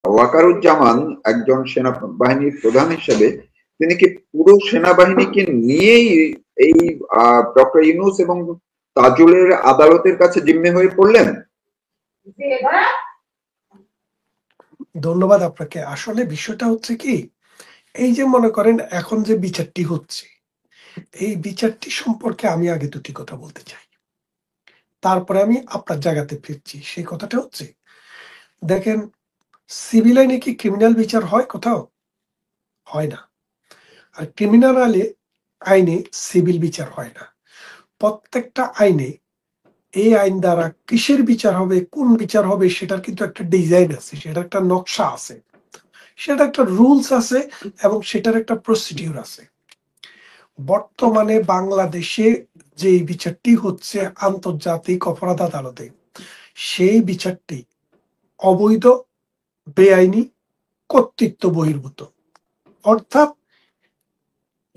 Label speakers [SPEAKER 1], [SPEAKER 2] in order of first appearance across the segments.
[SPEAKER 1] ওয়াকারুজ্জামান একজন সেনাবাহিনীর প্রধান হিসেবে তিনি কি পুরো সেনাবাহিনীকে নিয়েই এই ডক্টর ইউনূস এবং তাজুলের আদালতের কাছে জিম্মি হয়ে পড়লেন?
[SPEAKER 2] ধন্যবাদ আপনাকে। আসলে বিষয়টা হচ্ছে কি, এই যে মনে করেন এখন যে বিচারটি হচ্ছে, এই বিচারটি সম্পর্কে আমি আগে দুটি কথা বলতে চাই, তারপরে আমি আপনার জায়গাতে ফিরছি। সেই কথাটা হচ্ছে, দেখেন, সিভিল আইনে কি ক্রিমিনাল বিচার হয়? কোথাও হয় না। আর ক্রিমিনাল আইনে সিভিল বিচার হয় না। প্রত্যেকটা আইনে এই আইন দ্বারা কিসের বিচার হবে, কোন বিচার হবে, সেটার কিন্তু একটা ডিজাইন আছে, সেটার একটা নকশা আছে, সেটা একটা রুলস আছে, এবং সেটার একটা প্রসিডিউর আছে। বর্তমানে বাংলাদেশে যে বিচারটি হচ্ছে আন্তর্জাতিক অপরাধ আদালতে, সেই বিচারটি অবৈধ, বেআইনি, কর্তৃত্ব বহির্ভূত। অর্থাৎ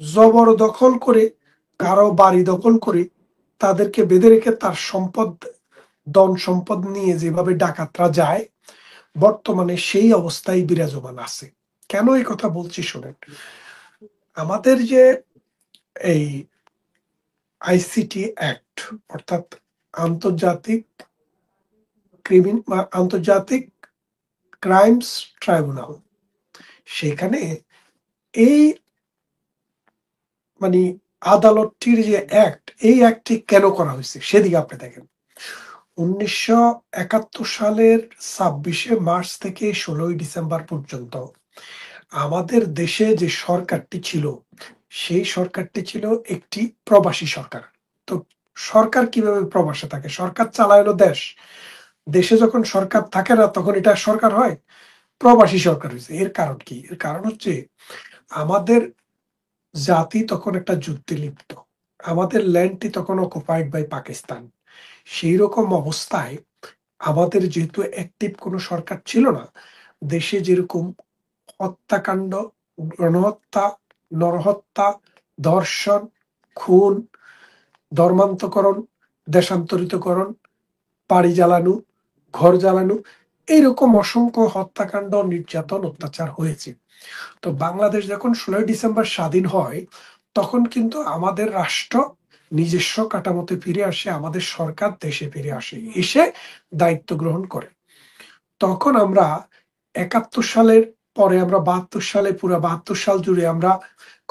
[SPEAKER 2] জবরদখল করে, কারো বাড়ি দখল করে তাদেরকে বেঁধে রেখে তার সম্পদ, ধন সম্পদ নিয়ে যেভাবে ডাকাতরা যায়, বর্তমানে সেই অবস্থায় বিরাজমান আছে। কেন এই কথা বলছি শোনেন। আমাদের যে এই আইসিটি অ্যাক্ট, অর্থাৎ আন্তর্জাতিক আন্তর্জাতিক ক্রাইমস ট্রাইব্যুনাল, সেখানে এই মানে আদালতটির যে অ্যাক্ট, এই অ্যাক্টটি কেন করা হয়েছে সেদিকে আপনি দেখেন। 1971 সালের 26শে মার্চ থেকে 16ই ডিসেম্বর পর্যন্ত আমাদের দেশে যে সরকারটি ছিল, সেই সরকারটি ছিল একটি প্রবাসী সরকার। তো সরকার কিভাবে প্রবাসে থাকে? সরকার চালায় হলো দেশ। দেশে যখন সরকার থাকে না, তখন এটা সরকার হয়? প্রবাসী সরকার হয়েছে। এর কারণ কি? এর কারণ হচ্ছে, আমাদের জাতি তখন একটা যুদ্ধে লিপ্ত, আমাদের ল্যান্ডটি তখন অকুপাইড বাই পাকিস্তান। সেই রকম অবস্থায় আমাদের যেহেতু অ্যাক্টিভ কোনো সরকার ছিল না, দেশে যেরকম হত্যাকাণ্ড, গণহত্যা, নরহত্যা, ধর্ষণ, খুন, ধর্মান্তকরণ, দেশান্তরিতকরণ, বাড়ি জ্বালানো, ঘর জ্বালানো, এইরকম অসংখ্য হত্যাকাণ্ড, নির্যাতন, অত্যাচার হয়েছে। তো বাংলাদেশ যখন 16ই ডিসেম্বর স্বাধীন হয়, তখন কিন্তু আমাদের রাষ্ট্র নিজস্ব কাঠামোতে ফিরে আসে, আমাদের সরকার দেশে ফিরে আসে, এসে দায়িত্ব গ্রহণ করে। তখন আমরা 71 সালের পরে, আমরা 72 সালে, পুরো 72 সাল জুড়ে আমরা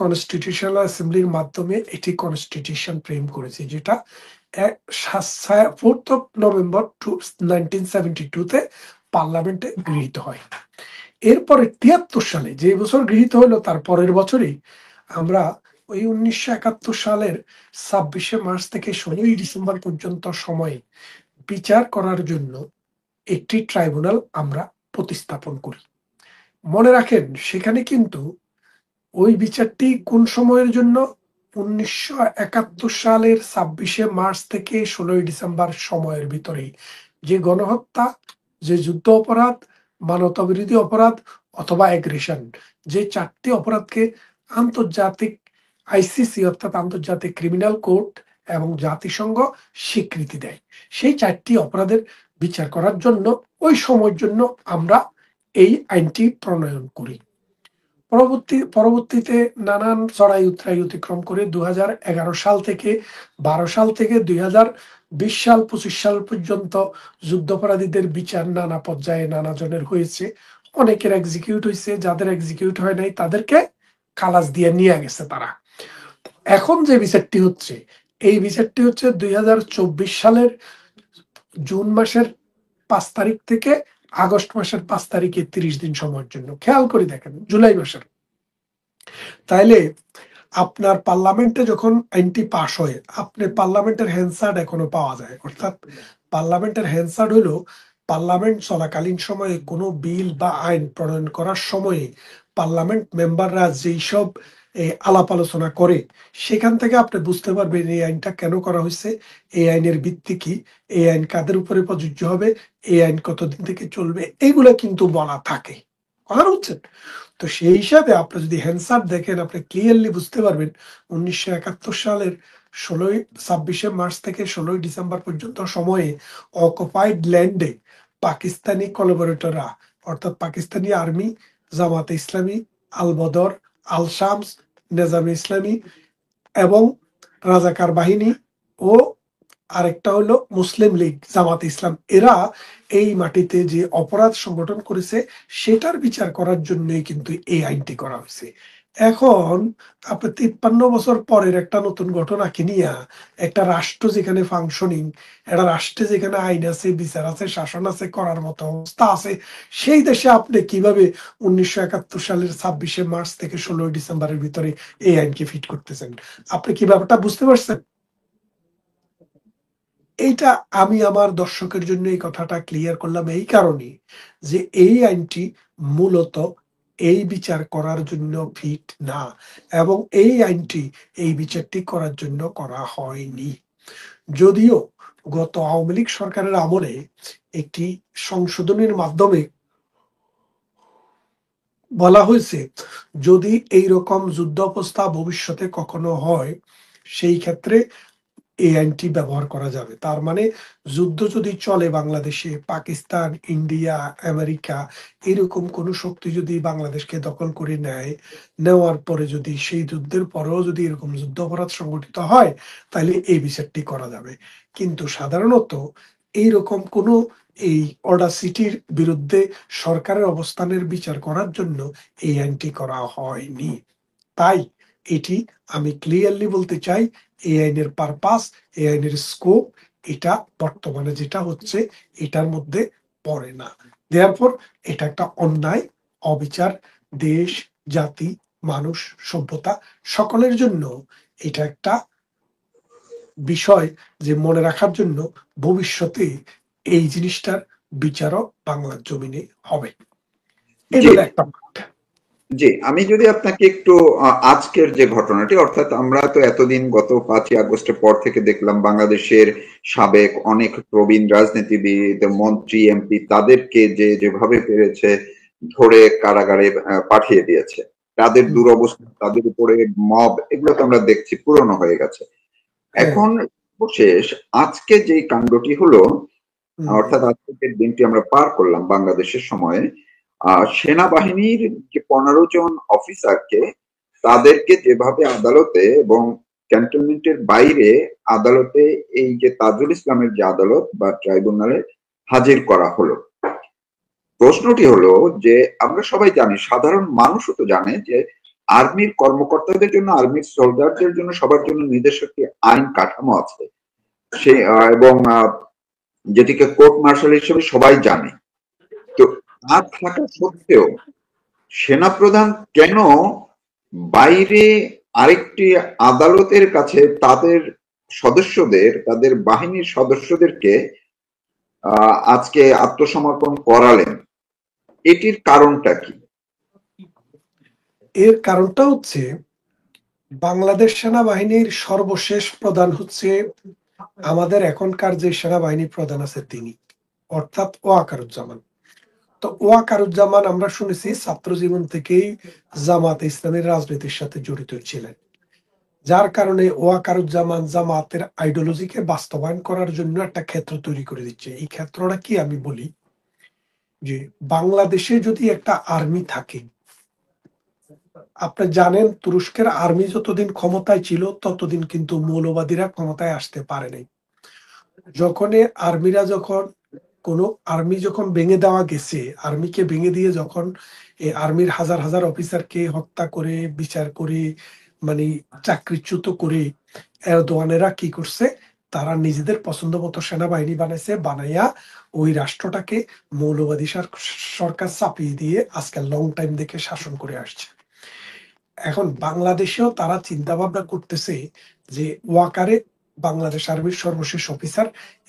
[SPEAKER 2] কনস্টিটিউশনাল অ্যাসেম্বলির মাধ্যমে এটি কনস্টিটিউশন ফ্রেম করেছি, যেটা 4th of November 1972-তে পার্লামেন্টে গৃহীত হয়। এরপরে 73 সালে, যে বছর গৃহীত হলো, তার পরের বছরই আমরা ওই 1971 সালের 26শে মার্চ থেকে 16ই ডিসেম্বর পর্যন্ত সময়ে বিচার করার জন্য একটি ট্রাইব্যুনাল আমরা প্রতিস্থাপন করি। মনে রাখেন, সেখানে কিন্তু ওই বিচারটি কোন সময়ের জন্য? 1971 সালের 26শে মার্চ থেকে 16ই ডিসেম্বর সময়ের ভিতরেই যে গণহত্যা, যে যুদ্ধ অপরাধ, মানবতা বিরোধী অপরাধ অথবা অ্যাগ্রেশন, যে 4টি অপরাধকে আন্তর্জাতিক আইসিসি অর্থাৎ আন্তর্জাতিক ক্রিমিনাল কোর্ট এবং জাতিসংঘ স্বীকৃতি দেয়, সেই 4টি অপরাধের বিচার করার জন্য ওই সময়ের জন্য আমরা এই আইনটি প্রণয়ন করি। পরবর্তীতে নানান চড়াই উতরাই অতিক্রম করে 2011 সাল থেকে 12 সাল থেকে 2020 সাল 25 সাল পর্যন্ত যুদ্ধাপরাধীদের বিচার নানা পর্যায়ে নানা জনের হয়েছে। অনেকের এক্সিকিউট হয়েছে, যাদের এক্সিকিউট হয় নাই তাদেরকে খালাস দিয়ে নিয়ে গেছে তারা। এখন যে বিচারটি হচ্ছে, এই বিচারটি হচ্ছে 2024 সালের জুন মাসের 5 তারিখ থেকে আগস্ট মাসের 5 তারিখে 30 দিন সময়ের জন্য। খেয়াল করে দেখেন, জুলাই মাসের। তাইলে আপনার পার্লামেন্টে যখন আইনটি পাশ হয়, আপনি পার্লামেন্টের হ্যান্সার্ড এখনো পাওয়া যায়। অর্থাৎ পার্লামেন্টের হ্যান্সার্ড হলো, পার্লামেন্ট চলাকালীন সময়ে কোনো বিল বা আইন প্রণয়ন করার সময়ে পার্লামেন্ট মেম্বাররা যেই সব আলাপ আলোচনা করে, সেখান থেকে আপনি বুঝতে পারবেন এই আইনটা কেন করা হয়েছে, এই আইনের ভিত্তি কি, এই আইন কাদের উপরে প্রযোজ্য হবে, এই আইন কতদিন থেকে চলবে, এইগুলো কিন্তু বলা থাকে। কথা বুঝছেন? তো সেই হিসাবে আপনি যদি হ্যান্সার দেখেন, আপনি ক্লিয়ারলি বুঝতে পারবেন 1971 সালের 26শে মার্চ থেকে 16ই ডিসেম্বর পর্যন্ত সময়ে অকুপাইড ল্যান্ডে পাকিস্তানি কোলাবরেটররা অর্থাৎ পাকিস্তানি আর্মি, জামাতে ইসলামী, আল বদর, আল শামস, নেজামে ইসলামী এবং রাজাকার বাহিনী ও আরেকটা হলো মুসলিম লীগ, জামাত ইসলাম, এরা এই মাটিতে যে অপরাধ সংগঠন করেছে সেটার বিচার করার জন্যই কিন্তু এই আইনটি করা হয়েছে। এখন আপনি 53 বছর পরের একটা নতুন ঘটনাকে নিয়ে একটা রাষ্ট্র যেখানে ফাংশনিং, একটা রাষ্ট্রে যেখানে আইন আছে, বিচার আছে, শাসন আছে, করার মতো অবস্থা আছে, সেই দেশে আপনি কিভাবে 1971 সালের 26শে মার্চ থেকে 16ই ডিসেম্বরের ভিতরে এই আইনকে ফিট করতেছেন? আপনি কি ব্যাপারটা বুঝতে পারছেন? এইটা আমি আমার দর্শকের জন্য এই কথাটা ক্লিয়ার করলাম এই কারণে যে এই আইনটি মূলত এই বিচার করার জন্য ফিট না, এবং এই আইনটি এই বিচারটি করার জন্য করা হয়নি। যদিও গত আওয়ামী লীগ সরকারের আমলে একটি সংশোধনের মাধ্যমে বলা হয়েছে যদি এইরকম যুদ্ধ অবস্থা ভবিষ্যতে কখনো হয় সেই ক্ষেত্রে এই আইনটি ব্যবহার করা যাবে। তার মানে যুদ্ধ যদি চলে বাংলাদেশে, পাকিস্তান, ইন্ডিয়া, আমেরিকা এরকম কোন শক্তি যদি বাংলাদেশকে দখল করে নেয়, নেওয়ার পরে যদি সেই যুদ্ধের পরেও যদি এরকম যুদ্ধাপরাধ সংগঠিত হয় তাহলে এই বিচারটি করা যাবে। কিন্তু সাধারণত এইরকম কোনো এই অডাসিটির বিরুদ্ধে সরকারের অবস্থানের বিচার করার জন্য এই আইনটি করা হয়নি। তাই এটি আমি ক্লিয়ারলি বলতে চাই, এই আইনের পারপাস, এই আইনের স্কোপ, এটা বর্তমানে যেটা হচ্ছে এটার মধ্যে পড়ে না। দেয়ারপর এটা একটা অন্যায়, অবিচার, দেশ, জাতি, মানুষ, সভ্যতা সকলের জন্য এটা একটা বিষয় যে মনে রাখার জন্য ভবিষ্যতে এই জিনিসটার বিচারও বাংলার জমিনে হবে। এই
[SPEAKER 1] জি
[SPEAKER 2] হলো একটা পার্ট।
[SPEAKER 1] জি, আমি যদি আপনাকে একটু আজকের যে ঘটনাটি, অর্থাৎ আমরা তো এতদিন গত 5ই আগস্টের পর থেকে দেখলাম বাংলাদেশের সাবেক অনেক প্রবীণ রাজনীতিবিদ, মন্ত্রী, এমপি তাদেরকে যেভাবে পেরেছে ধরে কারাগারে পাঠিয়ে দিয়েছে। তাদের
[SPEAKER 2] হুম,
[SPEAKER 1] দুরবস্থা, তাদের উপরে মব, এগুলো তো আমরা দেখছি পুরনো হয়ে গেছে।
[SPEAKER 2] হ্যাঁ,
[SPEAKER 1] এখন শেষ আজকে যে কাণ্ডটি হলো,
[SPEAKER 2] হুম,
[SPEAKER 1] অর্থাৎ আজকের দিনটি আমরা পার করলাম বাংলাদেশের সময়ে, সেনাবাহিনীর যে 15 জন অফিসারকে তাদেরকে যেভাবে আদালতে এবং ক্যান্টনমেন্টের বাইরে আদালতে, এই যে তাজুল ইসলামের যে আদালত বা ট্রাইব্যুনালে হাজির করা হলো। প্রশ্নটি হলো যে আমরা সবাই জানি, সাধারণ মানুষও তো জানে যে আর্মির কর্মকর্তাদের জন্য, আর্মির সোলজারদের জন্য, সবার জন্য নিজস্ব একটি আইন কাঠামো আছে, সে এবং যেটিকে কোর্ট মার্শাল হিসেবে সবাই জানে। তো তা থাকা সত্ত্বেও সেনাপ্রধান কেন বাইরে আরেকটি আদালতের কাছে তাদের সদস্যদের, তাদের বাহিনীর সদস্যদেরকে আজকে আত্মসমর্পণ করালেন? এটির কারণটা কি?
[SPEAKER 2] এর কারণটা হচ্ছে বাংলাদেশ সেনাবাহিনীর সর্বশেষ প্রধান হচ্ছে আমাদের এখনকার যে সেনাবাহিনী প্রধান আছে তিনি, অর্থাৎ ওয়াকারুজ্জামান। তো ওয়াকারুজ্জামান আমরা শুনেছি ছাত্র জীবন থেকেই জামাতে ইসলামের রাজনীতির সাথে জড়িত ছিলেন, যার কারণে ওয়াকারুজ্জামান জামাতের আইডিওলজিকে বাস্তবায়ন করার জন্য একটা ক্ষেত্র তৈরি করে দিচ্ছে। এই ক্ষেত্রটা কি আমি বলি যে বাংলাদেশে যদি একটা আর্মি থাকে, আপনি জানেন তুরস্কের আর্মি যতদিন ক্ষমতায় ছিল ততদিন কিন্তু মৌলবাদীরা ক্ষমতায় আসতে পারে নাই। যখন আর্মি যখন ভেঙে দেওয়া গেছে, আর্মিকে ভেঙে দিয়ে যখন এই আর্মির হাজার হাজার অফিসারকে হত্যা করে, বিচার করে, মানে চাকরিচ্যুত করে এরদোয়ানেরা কি করছে, তারা নিজেদের পছন্দ মতো সেনাবাহিনী বানাইছে, বানাইয়া ওই রাষ্ট্রটাকে মৌলবাদী সরকার চাপিয়ে দিয়ে আজকে লং টাইম দেখে শাসন করে আসছে। এখন বাংলাদেশেও তারা চিন্তা ভাবনা করতেছে যে ওয়াকারে বাংলাদেশ আর্মির সর্বশেষ অফিসার,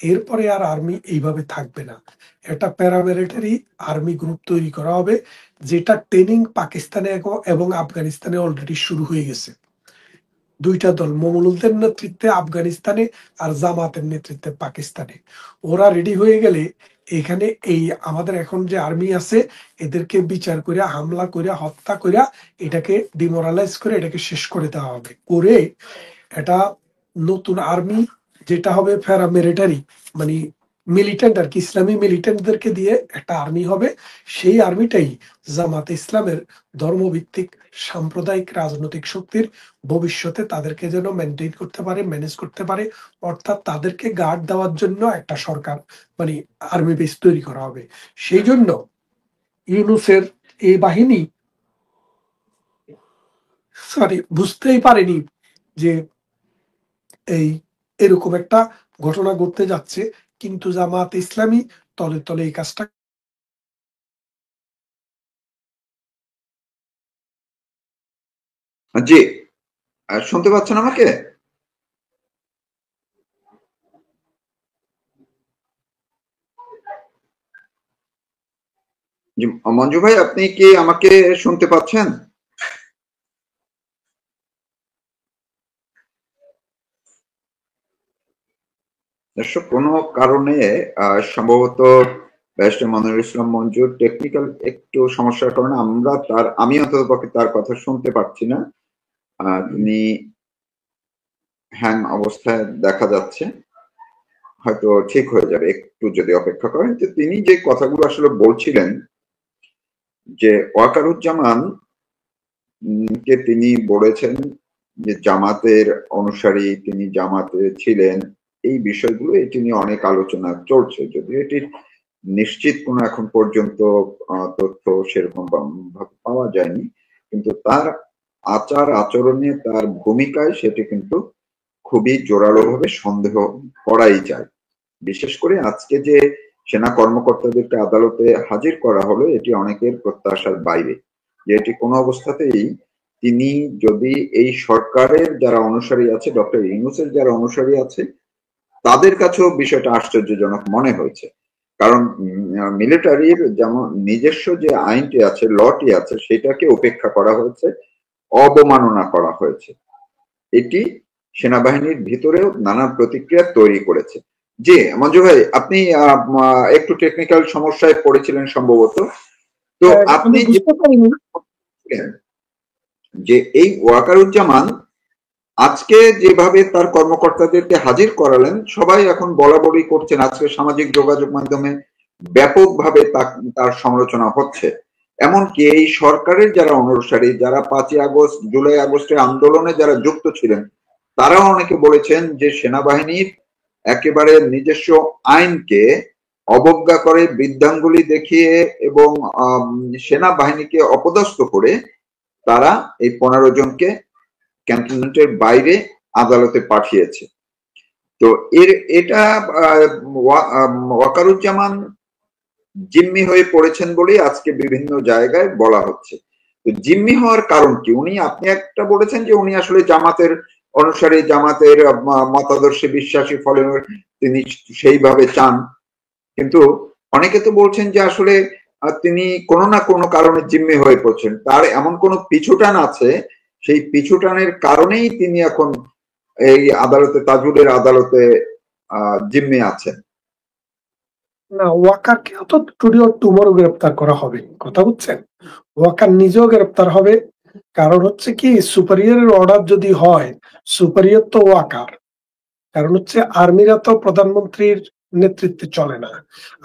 [SPEAKER 2] এরপরে আর আর্মি এইভাবে থাকবে না, একটা প্যারামিলিটারি আর্মি গ্রুপ তৈরি করা হবে, যেটা ট্রেনিং পাকিস্তানে এবং আফগানিস্তানে অলরেডি শুরু হয়ে গেছে। দুইটা দল, মঙ্গলুলদের নেতৃত্বে আফগানিস্তানে আর জামাতের নেতৃত্বে পাকিস্তানে, ওরা রেডি হয়ে গেলে এখানে এই আমাদের এখন যে আর্মি আছে এদেরকে বিচার করে, হামলা করে, হত্যা করে, এটাকে ডিমোরালাইজ করে এটাকে শেষ করে দেওয়া হবে, করে এটা নতুন আর্মি যেটা হবে প্যারামিলিটারি, মানে মিলিটেন্ট আর কি, ইসলামী মিলিটেন্টদেরকে দিয়ে একটা আর্মি হবে। সেই আর্মিটাই জামাতে ইসলামের ধর্মভিত্তিক সাম্প্রদায়িক রাজনৈতিক শক্তির ভবিষ্যতে তাদেরকে যেন মেনটেন করতে পারে, ম্যানেজ করতে পারে, অর্থাৎ তাদেরকে গার্ড দেওয়ার জন্য একটা সরকার মানে আর্মি বেস তৈরি করা হবে। সেই জন্য ইউনূসের এই বাহিনী বুঝতেই পারেনি যে এই এরকম একটা ঘটনা ঘটতে যাচ্ছে, কিন্তু জামাত ইসলামী তলে তলে এই কাজটা।
[SPEAKER 1] জি, শুনতে পাচ্ছেন আমাকে? জি, মঞ্জু ভাই, আপনি কি আমাকে শুনতে পাচ্ছেন? দর্শক, কোনো কারণে সম্ভবত ব্যারিস্টার মনিরুল ইসলাম মঞ্জুর টেকনিক্যাল একটু সমস্যার কারণে আমি অন্ততপক্ষে তার কথা শুনতে পাচ্ছি না। তিনি হ্যাং অবস্থায় দেখা যাচ্ছে, হয়তো ঠিক হয়ে যাবে, একটু যদি অপেক্ষা করেন। যে তিনি যে কথাগুলো আসলে বলছিলেন, যে ওয়াকারুজ্জামান কে তিনি বলেছেন যে জামাতের অনুসারী, তিনি জামাতে ছিলেন, এই বিষয়গুলো এটি নিয়ে অনেক আলোচনা চলছে, যদিও এটির নিশ্চিত কোনো এখন পর্যন্ত তথ্য সেরকম ভাবে পাওয়া যায়নি। কিন্তু তার আচার আচরণে, তার ভূমিকায় সেটি কিন্তু খুবই জোরালোভাবে সন্দেহ করাই যায়। বিশেষ করে আজকে যে সেনা কর্মকর্তাদেরকে আদালতে হাজির করা হলো, এটি অনেকের প্রত্যাশার বাইরে। যে এটি কোনো অবস্থাতেই তিনি যদি এই সরকারের যারা অনুসারী আছে, ডক্টর ইউনূসের যারা অনুসারী আছে, তাদের কাছেও বিষয়টা আশ্চর্যজনক মনে হয়েছে। কারণ মিলিটারির যেমন নিজস্ব যে আইনটি আছে, লটি আছে, সেটাকে উপেক্ষা করা হয়েছে, অবমাননা করা হয়েছে। এটি সেনাবাহিনীর ভিতরেও নানা প্রতিক্রিয়া তৈরি করেছে। জি মঞ্জু ভাই, আপনি একটু টেকনিক্যাল সমস্যায় পড়েছিলেন সম্ভবত। তো আপনি যে এই ওয়াকারুজ্জামান আজকে যেভাবে তার কর্মকর্তাদেরকে হাজির করালেন, সবাই এখন বলাবলি করছেন, আজকে সামাজিক যোগাযোগ মাধ্যমে ব্যাপকভাবে তার সমালোচনা হচ্ছে। এমনকি এই সরকারের যারা অনুসারী, যারা 5ই আগস্ট, জুলাই আগস্টের আন্দোলনে যারা যুক্ত ছিলেন, তারাও অনেকে বলেছেন যে সেনাবাহিনীর একেবারে নিজস্ব আইনকে অবজ্ঞা করে, বৃদ্ধাঙ্গুলি দেখিয়ে এবং সেনাবাহিনীকে অপদস্থ করে তারা এই 15 জনকে ক্যান্টনমেন্টের বাইরে আদালতে পাঠিয়েছে। তো এটা ওয়াকারুজ্জামান জিম্মি হয়ে পড়েছেন বলেই আজকে বিভিন্ন জায়গায় বলা হচ্ছে। তো জিম্মি হওয়ার কারণ কি? আপনি একটা বলেছেন যে উনি আসলে জামাতের অনুসারী, জামাতের মতাদর্শে বিশ্বাসী, ফলে তিনি সেইভাবে চান। কিন্তু অনেকে তো বলছেন যে আসলে তিনি কোনো না কোনো কারণে জিম্মি হয়ে পড়ছেন, তার এমন কোনো পিছুটান আছে, সেই পিছুটানের কারণেই তিনি এখন এই আদালতে, তাজুলের আদালতে জিম্মি আছেন।
[SPEAKER 2] না, ওয়াকারকে তো টুডে টুমরো গ্রেপ্তার করা হবে, কথা বুঝছেন? ওয়াকার নিজেও গ্রেপ্তার হবে। কারণ হচ্ছে কি, সুপারিয়রের অর্ডার যদি হয়, সুপারিয়র তো ওয়াকার। কারণ হচ্ছে আর্মিরা তো প্রধানমন্ত্রীর নেতৃত্বে চলে না,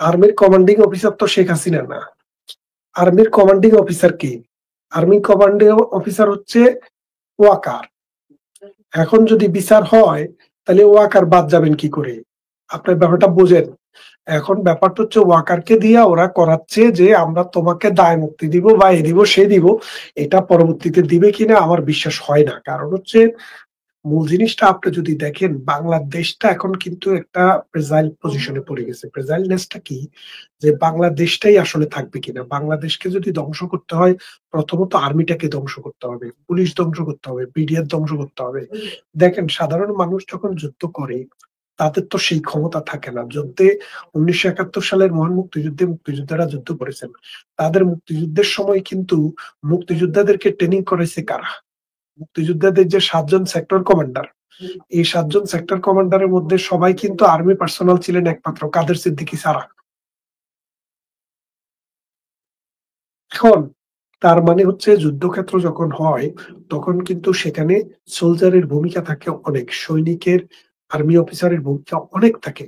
[SPEAKER 2] আর্মির কমান্ডিং অফিসার তো শেখ হাসিনা না। আর্মির কমান্ডিং অফিসার কি? আর্মি কমান্ডিং অফিসার হচ্ছে ওয়াকার। এখন যদি বিচার হয়, তাহলে ওয়াকার বাদ যাবেন কি করে? আপনার ব্যাপারটা বোঝেন। এখন ব্যাপারটা হচ্ছে ওয়াকারকে দিয়ে ওরা করাচ্ছে যে আমরা তোমাকে দায় মুক্তি দিব বা এ দিব সে দিব। এটা পরবর্তীতে দিবে কিনা আমার বিশ্বাস হয় না। কারণ হচ্ছে মূল জিনিসটা আপনি যদি দেখেন, বাংলাদেশটা এখন কিন্তু একটা প্রেজাইল পজিশনে পড়ে গেছে। প্রেজাইলনেসটা কি? যে বাংলাদেশটাই আসলে থাকবে কিনা। বাংলাদেশকে যদি ধ্বংস করতে হয়, প্রথমত আর্মিটাকে ধ্বংস করতে হবে, পুলিশ ধ্বংস করতে হবে, বিডিআর ধ্বংস করতে হবে। দেখেন, সাধারণ মানুষ যখন যুদ্ধ করে, তাদের তো সেই ক্ষমতা থাকে না। যুদ্ধে 1971 সালের মহান মুক্তিযুদ্ধে মুক্তিযোদ্ধারা যুদ্ধ করেছেন। তাদের মুক্তিযুদ্ধের সময় কিন্তু মুক্তিযোদ্ধাদেরকে ট্রেনিং করেছে কারা? মুক্তিযোদ্ধাদের যে 7 জন সেক্টর কমান্ডার, এই 7 জন সেক্টর কমান্ডারের মধ্যে সবাই কিন্তু আর্মি পার্সোনাল ছিলেন, একমাত্র কাদের সিদ্দিকী ছাড়া। এখন তার মানে হচ্ছে যুদ্ধক্ষেত্র যখন হয়, তখন কিন্তু সেখানে সোলজারের ভূমিকা থাকে অনেক, সৈনিকের, আর্মি অফিসারের ভূমিকা অনেক থাকে।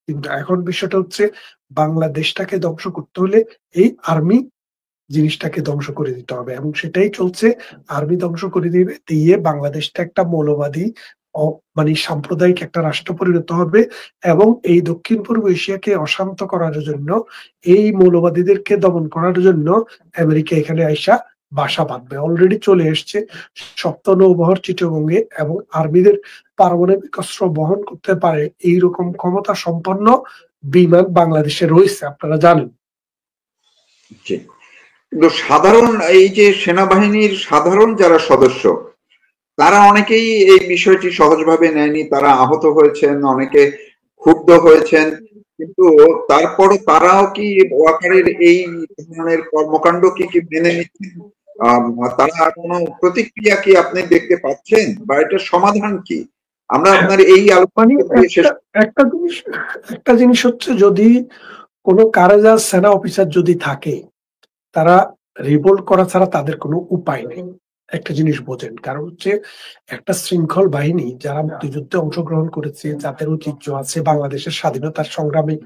[SPEAKER 2] কিন্তু এখন বিষয়টা হচ্ছে বাংলাদেশটাকে ধ্বংস করতে হলে এই আর্মি জিনিসটাকে ধ্বংস করে দিতে হবে এবং সেটাই চলছে। আর্মি ধ্বংস করে দিয়ে বাংলাদেশটা একটা মৌলবাদী মানে সাম্প্রদায়িক একটা রাষ্ট্র পরিণত হবে এবং এই দক্ষিণ পূর্ব এশিয়াকে অশান্ত করার জন্য, এই মৌলবাদীদেরকে দমন করার জন্য আমেরিকা এখানে আইসা বাসা বাঁধবে। অলরেডি চলে এসছে ৭ম নৌবহর চিটাগংয়ে এবং আর্মিদের পারমাণবিক অস্ত্র বহন করতে পারে এইরকম ক্ষমতা সম্পন্ন বিমান বাংলাদেশে রয়েছে, আপনারা জানেন।
[SPEAKER 1] কিন্তু সাধারণ এই যে সেনাবাহিনীর সাধারণ যারা সদস্য, তারা অনেকেই এই বিষয়টি সহজভাবে নেয়নি, তারা আহত হয়েছেন, অনেকে ক্ষুব্ধ হয়েছেন, কিন্তু তারপরও তারাও কি ওয়াকারের এই ধরনের কর্মকাণ্ড কি মেনে নিচ্ছেন? তারা কোনো প্রতিক্রিয়া কি আপনি দেখতে পাচ্ছেন, বা এটার সমাধান কি? আমরা আপনার এই
[SPEAKER 2] মানে একটা জিনিস হচ্ছে, যদি কোনো কারেজাস সেনা অফিসার যদি থাকে, তারা রিভোল্ট করা ছাড়া তাদের কোনো উপায় নেই। একটা জিনিস বোঝেন, কারণ হচ্ছে একটা শৃঙ্খল বাহিনী যারা মুক্তিযুদ্ধে অংশগ্রহণ করেছে, যাদের ঐতিহ্য আছে বাংলাদেশের স্বাধীনতার সংগ্রামে,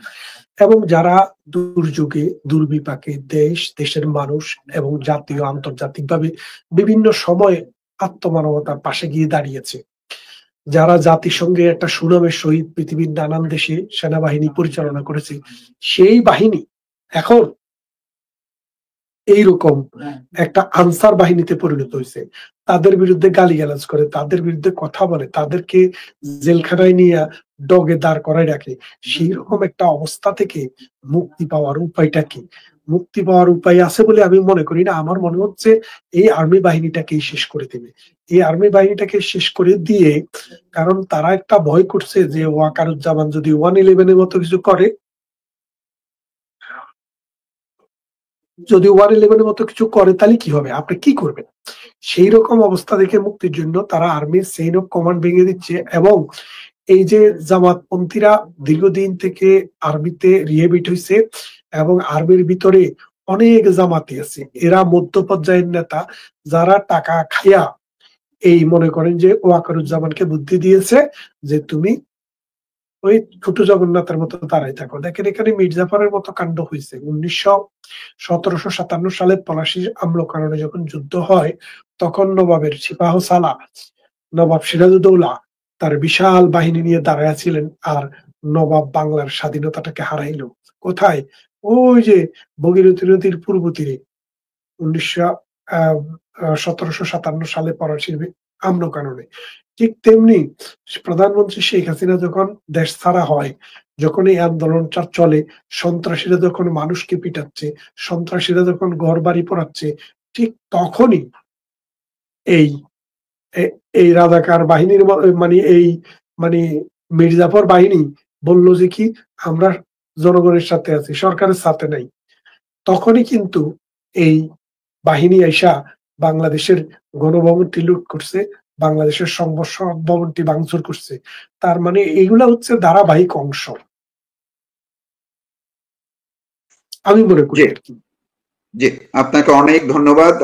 [SPEAKER 2] এবং যারা দুর্যোগে দুর্বিপাকে দেশের মানুষ এবং জাতীয় আন্তর্জাতিকভাবে বিভিন্ন সময়ে আত্মমানবতার পাশে গিয়ে দাঁড়িয়েছে, যারা জাতিসংঘে একটা সুনামের সহিত পৃথিবীর নানান দেশে সেনাবাহিনী পরিচালনা করেছে, সেই বাহিনী এখন এইরকম একটা আনসার বাহিনীতে পরিণত হয়েছে। তাদের বিরুদ্ধে গালিগালাজ করে, তাদের বিরুদ্ধে কথা বলে, তাদেরকে জেলখানায় নিয়ে ডগে দাঁড় করায় রাখে। সেই রকম একটা অবস্থা থেকে মুক্তি পাওয়ার উপায়টা কি? মুক্তি পাওয়ার উপায় আছে বলে আমি মনে করি না। আমার মনে হচ্ছে এই আর্মি বাহিনীটাকেই শেষ করে দেবে। এই আর্মি বাহিনীটাকে শেষ করে দিয়ে, কারণ তারা একটা ভয় করছে যে ওয়াকারুজ্জামান যদি 111-এর মতো কিছু করে, যদি 111-এর মতো কিছু করে তাহলে কি হবে, আপনি কি করবেন? সেই রকম অবস্থা দেখে মুক্তির জন্য তারা আর্মির চেইন অফ কমান্ড ভেঙে দিচ্ছে। এবং এই যে জামাতপন্থীরা দীর্ঘদিন থেকে আর্মিতে রিহেবিট হয়েছে এবং আর্মির ভিতরে অনেক জামাতি আছে, এরা মধ্য পর্যায়ের নেতা, যারা টাকা খাইয়া এই মনে করেন যে ওয়াকারুজ্জামানকে বুদ্ধি দিয়েছে যে তুমি ওই ছোট জগন্নাথের মতো দাঁড়াই থাকো। দেখেন এখানে মির্জাফরের মতো কাণ্ড হয়েছে 1757 সালে পলাশীর আমল কারণে যখন যুদ্ধ হয়, তখন নবাবের সিপাহ সালা নবাব সিরাজউদ্দৌলা তার বিশাল বাহিনী নিয়ে দাঁড়ায় ছিলেন, আর নবাব বাংলার স্বাধীনতাটাকে হারাইল কোথায়? ওই যে ভগীরথী নদীর পূর্ব তীরে 1757 সালে পলাশীর আমল কারণে। ঠিক তেমনি প্রধানমন্ত্রী শেখ হাসিনা যখন দেশ ছাড়া হয়, যখন এই আন্দোলনটা চলে, সন্ত্রাসীরা যখন মানুষকে পিটাচ্ছে, সন্ত্রাসীরা যখন ঘর বাড়ি পোড়াচ্ছে, ঠিক তখনই এই এই রাজাকার বাহিনীর মানে মির্জাফর বাহিনী বলল যে কি আমরা জনগণের সাথে আছি, সরকারের সাথে নাই। তখনই কিন্তু এই বাহিনী আইসা বাংলাদেশের গণভবনটি লুট করছে, বাংলাদেশের সংসদ ভবনটি ভাঙচুর করছে। তার মানে এগুলা হচ্ছে ধারাবাহিক অংশ, আমি মনে করি আর কি।
[SPEAKER 1] জি, আপনাকে অনেক ধন্যবাদ।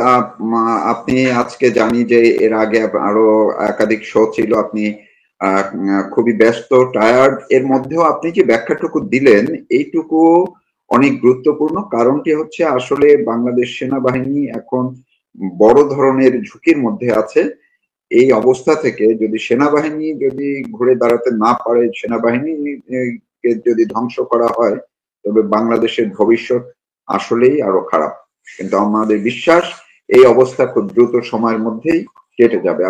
[SPEAKER 1] আপনি আজকে জানি যে এর আগে আরো একাধিক শো ছিল, আপনি খুবই ব্যস্ত, টায়ার্ড, এর মধ্যেও আপনি যে ব্যাখ্যাটুকু দিলেন এইটুকু অনেক গুরুত্বপূর্ণ। কারণটি হচ্ছে আসলে বাংলাদেশ সেনাবাহিনী এখন বড় ধরনের ঝুঁকির মধ্যে আছে। এই অবস্থা থেকে যদি সেনাবাহিনী যদি ঘুরে দাঁড়াতে না পারে, সেনাবাহিনীকে যদি ধ্বংস করা হয়, তবে বাংলাদেশের ভবিষ্যৎ আসলেই আরো খারাপ। কিন্তু আমাদের বিশ্বাস এই অবস্থা খুব দ্রুত সময়ের মধ্যেই কেটে যাবে।